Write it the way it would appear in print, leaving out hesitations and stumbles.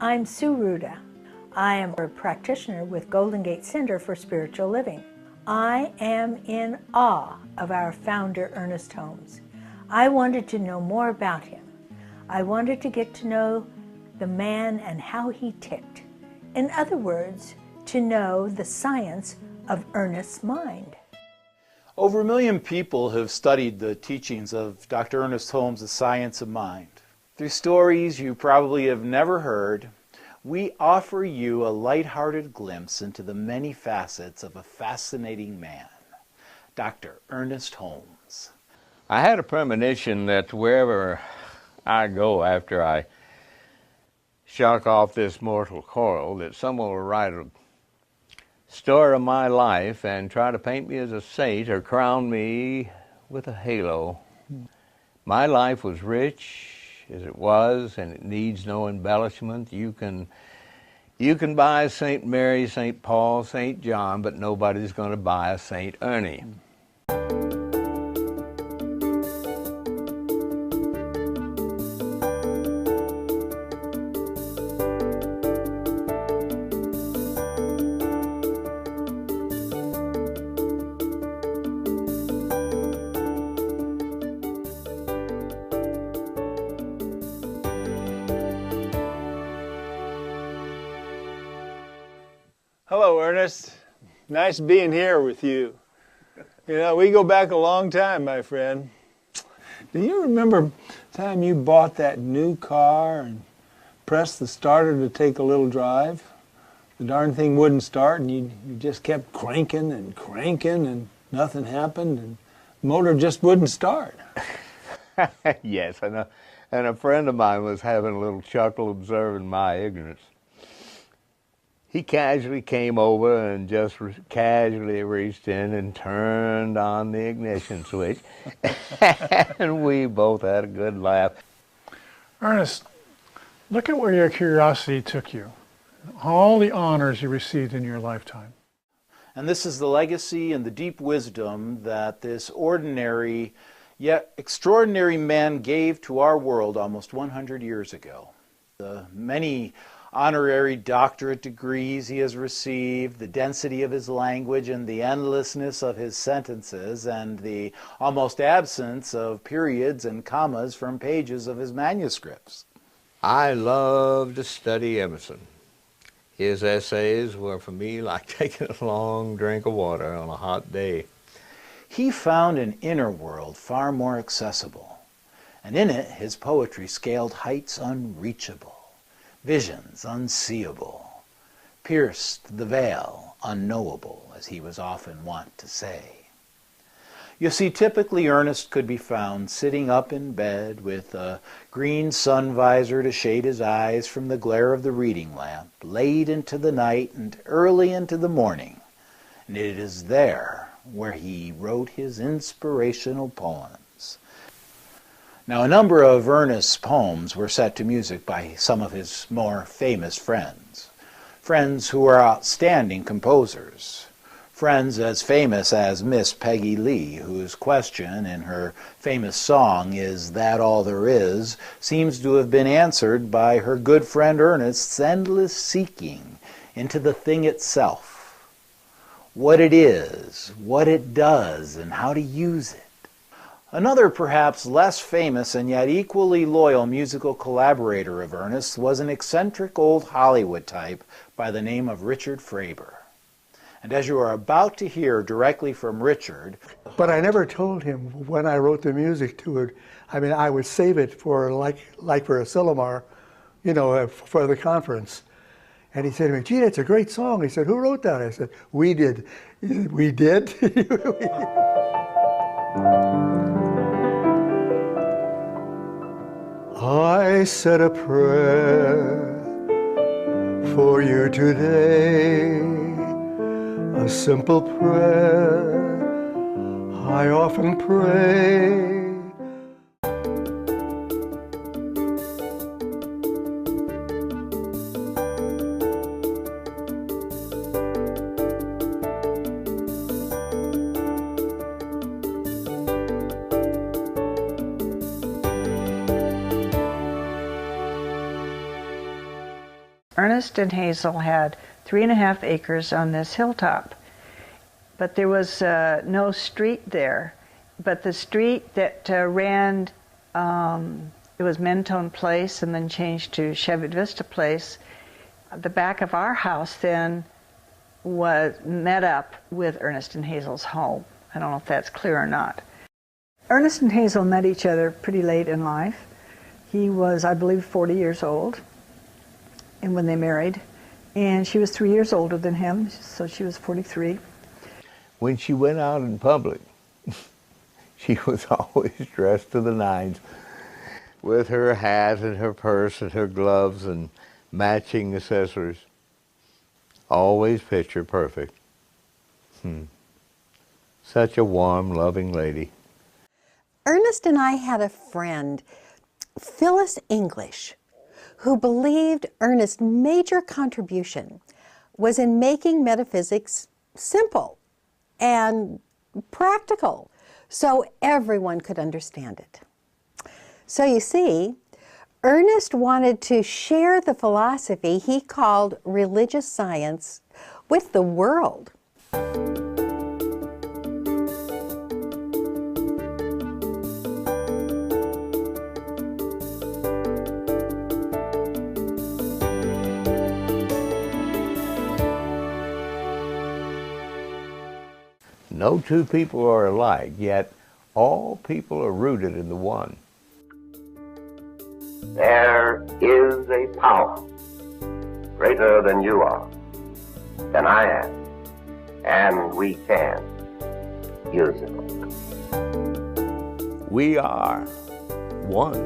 I'm Sue Ruda. I am a practitioner with Golden Gate Center for Spiritual Living. I am in awe of our founder, Ernest Holmes. I wanted to know more about him. I wanted to get to know the man and how he ticked. In other words, to know the science of Ernest's mind. Over 1 million people have studied the teachings of Dr. Ernest Holmes' The Science of Mind. Through stories you probably have never heard, we offer you a lighthearted glimpse into the many facets of a fascinating man, Dr. Ernest Holmes. I had a premonition that wherever I go after I shuck off this mortal coil, that someone will write a story of my life and try to paint me as a saint or crown me with a halo. My life was rich as it was, and it needs no embellishment. You can buy St. Mary, St. Paul, St. John, but nobody's going to buy a St. Ernie. Hello, Ernest. Nice being here with you. You know, we go back a long time, my friend. Do you remember the time you bought that new car and pressed the starter to take a little drive? The darn thing wouldn't start, and you just kept cranking and nothing happened, and the motor just wouldn't start. Yes, and a friend of mine was having a little chuckle observing my ignorance. He casually came over and just casually reached in and turned on the ignition switch. And we both had a good laugh. Ernest, look at where your curiosity took you. All the honors you received in your lifetime. And this is the legacy and the deep wisdom that this ordinary yet extraordinary man gave to our world almost 100 years ago. The many honorary doctorate degrees he has received, the density of his language and the endlessness of his sentences, and the almost absence of periods and commas from pages of his manuscripts. I love to study Emerson. His essays were for me like taking a long drink of water on a hot day. He found an inner world far more accessible, and in it his poetry scaled heights unreachable. Visions unseeable, pierced the veil unknowable, as he was often wont to say. You see, typically Ernest could be found sitting up in bed with a green sun visor to shade his eyes from the glare of the reading lamp, late into the night and early into the morning. And it is there where he wrote his inspirational poems. Now, a number of Ernest's poems were set to music by some of his more famous friends. Friends who are outstanding composers. Friends as famous as Miss Peggy Lee, whose question in her famous song, "Is That All There Is?" seems to have been answered by her good friend Ernest's endless seeking into the thing itself. What it is, what it does, and how to use it. Another perhaps less famous and yet equally loyal musical collaborator of Ernest was an eccentric old Hollywood type by the name of Richard Faber. And as you are about to hear directly from Richard... But I never told him when I wrote the music to it. I mean, I would save it for like for a Silomar, you know, for the conference. And he said to me, "Gee, that's a great song." He said, "Who wrote that?" I said, "We did." "We did?" I said a prayer for you today, a simple prayer I often pray. Ernest and Hazel had 3.5 acres on this hilltop, but there was no street there. But the street that ran, it was Mentone Place and then changed to Cheviot Vista Place. The back of our house then was met up with Ernest and Hazel's home. I don't know if that's clear or not. Ernest and Hazel met each other pretty late in life. He was, I believe, 40 years old and when they married, and she was 3 years older than him, so she was 43. When she went out in public, she was always dressed to the nines with her hat and her purse and her gloves and matching accessories. Always picture perfect. Such a warm, loving lady. Ernest and I had a friend, Phyllis English, who believed Ernest's major contribution was in making metaphysics simple and practical so everyone could understand it. So you see, Ernest wanted to share the philosophy he called religious science with the world. No two people are alike, yet all people are rooted in the one. There is a power greater than you are, than I am, and we can use it. We are one.